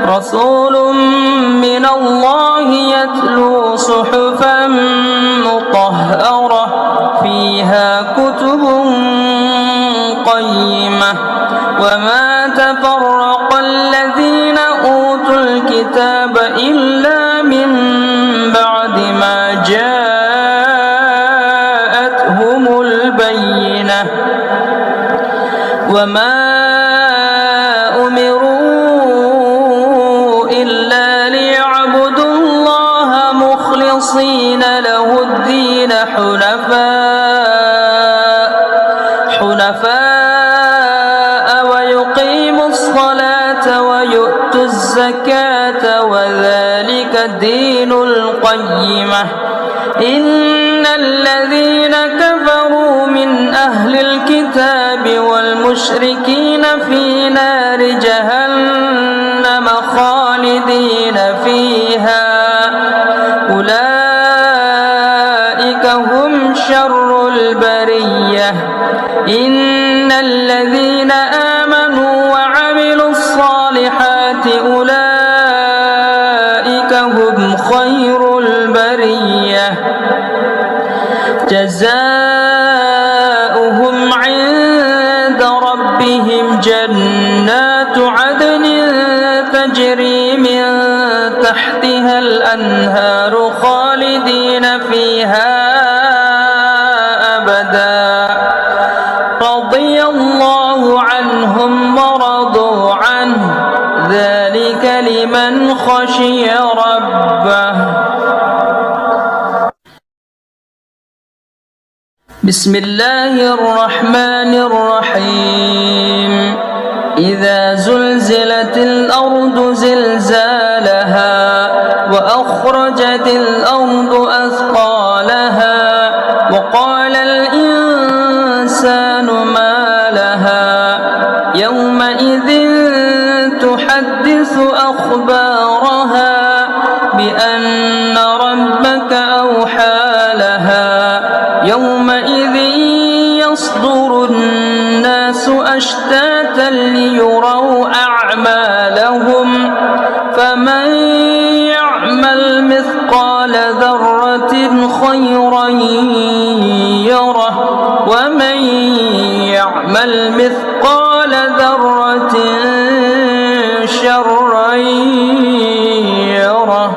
رسول من الله يتلو صحفا مطهرة فيها كتب قيمة وما تفرق الذين أوتوا الكتاب إلا من بعد ما جاءتهم البينة وما أمروا إلا ليعبدوا الله مخلصين له الدين حنفاء ويقيموا الصلاة ويؤتوا الزكاة وذلك الدين القيمة. إن الذين كفروا من أهل الكتاب والمشركين في نار جهنم خالدين فيها أولئك هم شر البرية. إن الذين آمنوا وعملوا الصالحات أولئك هم خير البرية جزاؤهم عند ربهم جنات عدن تجري من تحتها الأنهار خالدين فيها أبدا رضي الله عنهم ورضوا عنه ذلك لمن خشي ربه. بسم الله الرحمن الرحيم. إذا زلزلت الأرض زلزالها وأخرجت الأرض أثقالها وقال الإنسان ما لها يومئذ تحدث أخبارها بأن ربك أوحى لها يومئذ يصدر الناس أشتاتا ليروا أعمالهم فمن يعمل مثقال ذرة خيرا يره ومن يعمل مثقال ذرة شرا يره.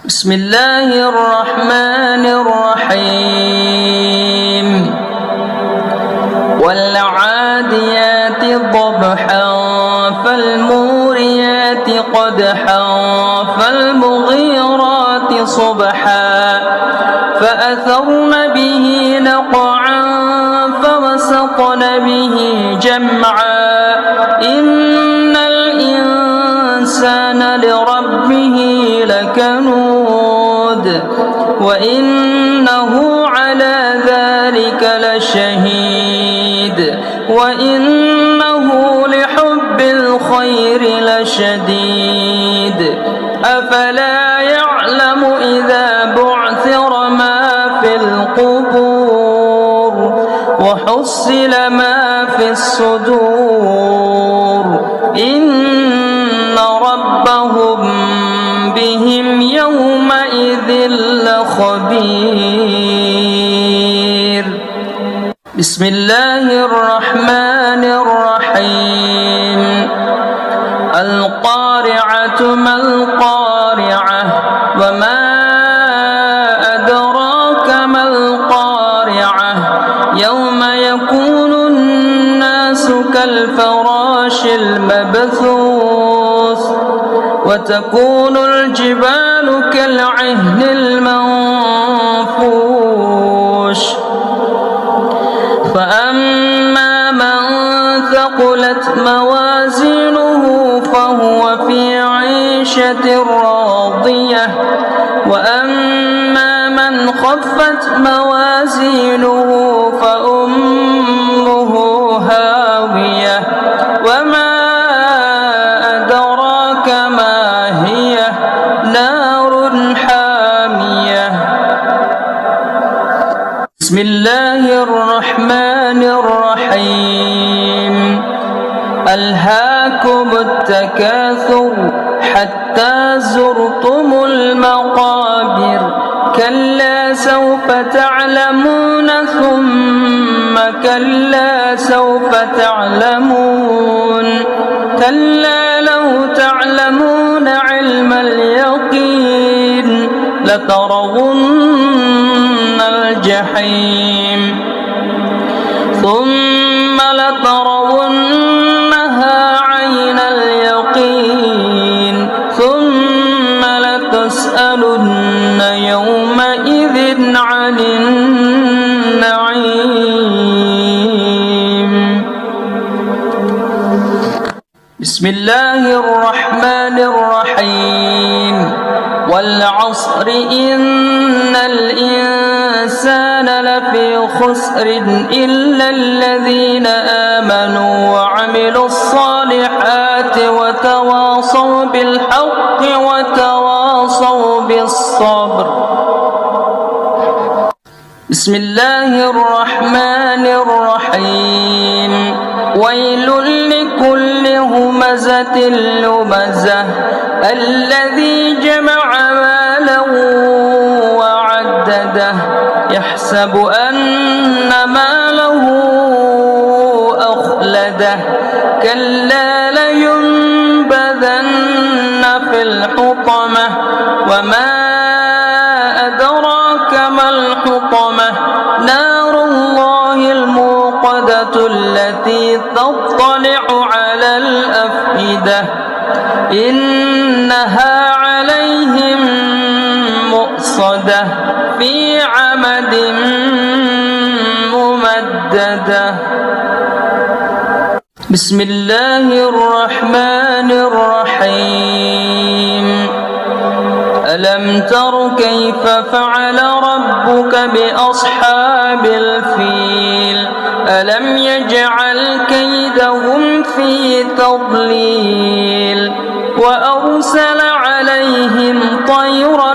بسم الله الرحمن الرحيم. والعاديات ضبحا فالموريات قدحا فالمغيرات صبحا فأثرن به نقعا فوسطن به جمعا إن الإنسان لربه لكنود وإنه على ذلك لشهيد وإنه لحب الخير لشديد أفلا يعلم إذا بعثر ما في القبور وحصل ما في الصدور إن ربهم بهم يومئذ لخبير. بسم الله الرحمن الرحيم. القارعة ما القارعة وما أدراك ما القارعة يوم يكون الناس كالفراش المبثوث وتكون الجبال كالعهن المنفوش فأما من ثقلت موازينه فهو في عيشة راضية وأما من خفت موازينه فأمه هاوية وما أدراك ما هي نار حامية. بسم الله الرحمن الرحيم. ألهاكم التكاثر حتى زرتم المقابر كلا سوف تعلمون ثم كلا سوف تعلمون كلا لو تعلمون علم اليقين لترون الجحيم ثم لترونها عين اليقين ثم لتسألن يومئذ عن النعيم. بسم الله الرحمن الرحيم. والعصر إن الإنسان لفي خسر إلا الذين آمنوا وعملوا الصالحات وتواصوا بالحق وتواصوا بالصبر. بسم الله الرحمن الرحيم. ويل لكل همزة لمزة الذي جمع مالا وعدده يحسب أن ماله أخلده كلا لينبذن في الحطمة وما أدراك ما الحطمة نار الله الموقدة التي تطلع على الأفئدة إنها عليهم مؤصدة في عمد ممددة. بسم الله الرحمن الرحيم. ألم تر كيف فعل ربك بأصحاب الفيل ألم يجعل كيدهم في تضليل وأرسل عليهم طيرا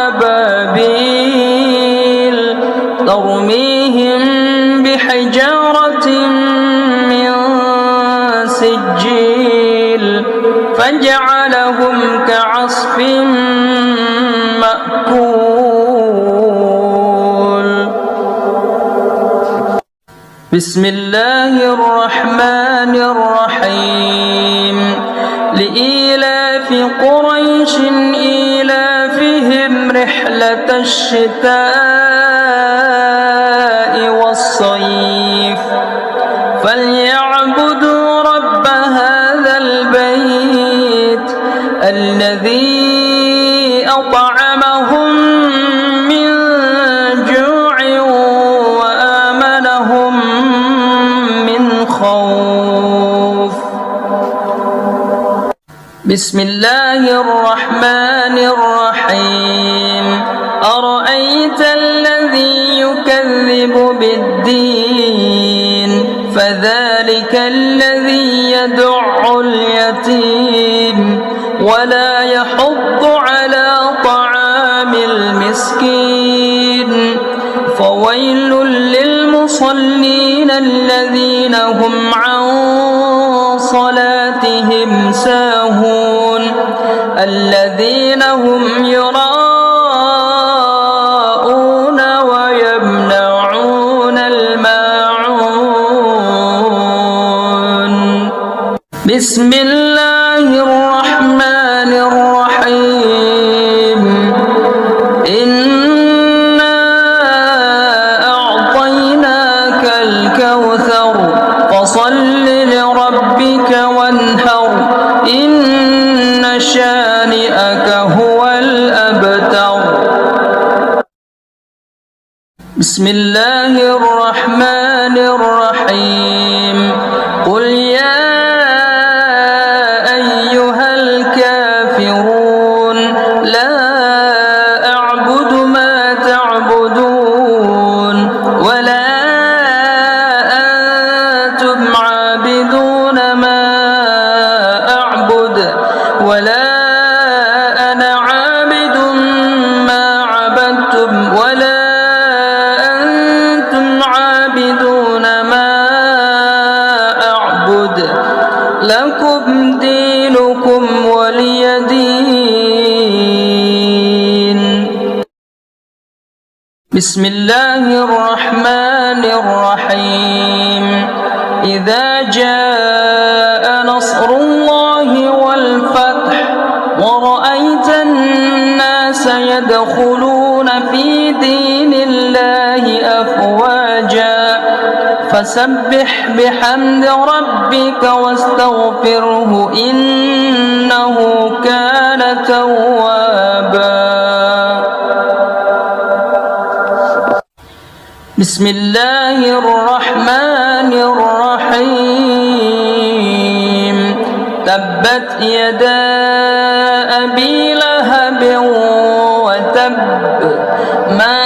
أبابيل ترميهم بحجارة من سجيل فجعلهم كعصف مأكول. بسم الله الرحمن الرحيم. لإيلاف قريش إيلافهم رحلة الشتاء والصيف فليعبدوا رب هذا البيت الذي أطعمهم من جوع وآمنهم من خوف. بسم الله الرحمن الرحيم. أرأيت الذي يكذب بالدين فذلك الذي يدع اليتيم ولا يحض على طعام المسكين فويل للمصلين الذين هم عن صلاتهم ساهون الذين هم يراءون ويمنعون الماعون. بسم الله الرحمن الرحيم. إنا أعطيناك الكوثر فصل لربك وانحر إن شانئك هو الأبتر. بسم الله الرحمن الرحيم. قل يا أيها الكافرون لا أعبد ما تعبدون ولا أنتم عابدون ما أعبد ولا أنا عابد ما عبدتم ولا أنتم عابدون ما أعبد لكم دينكم ولي دين. بسم الله الرحمن الرحيم. إذا جاء نصر الله والفتح ورأيت الناس يدخلون في دين الله أفواجا فسبح بحمد ربك واستغفره إنه كان توابا. بسم الله الرحمن الرحيم. تبت يدا أبي لهب وتب ما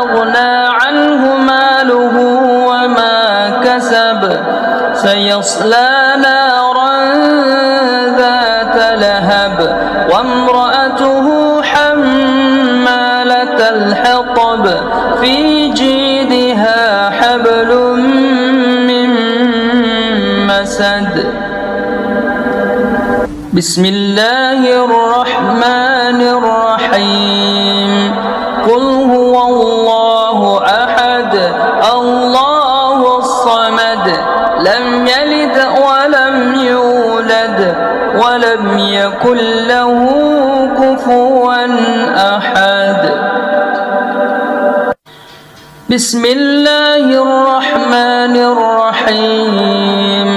أغنى عنه ماله وما كسب سيصلى نارا ذات لهب وامرأته حمالة الحطب في جيدها حبل من مسد. بسم الله الرحمن الرحيم. قل هو الله أحد الله الصمد لم يلد ولم يولد ولم يكن له كفوا أحد. بسم الله الرحمن الرحيم.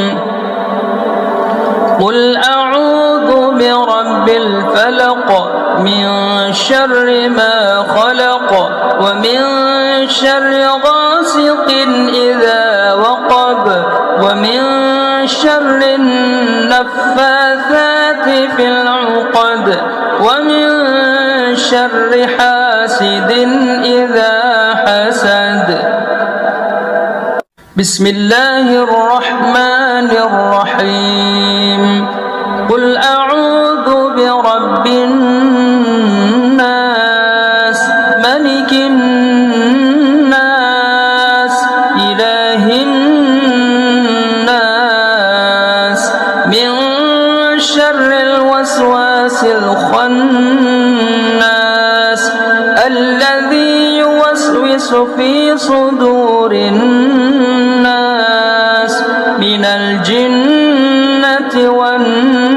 قل أعوذ برب الفلق من شر ما خلق ومن شر غاسق إذا وقب ومن شر النفاثات في العقد ومن شر حاسد إذا حسد. بسم الله الرحمن الرحيم. قل أعوذ برب الناس ملك الناس إله الناس من شر الوسواس الخناس الذي يوسوس في صدور الناس من الجنة والناس.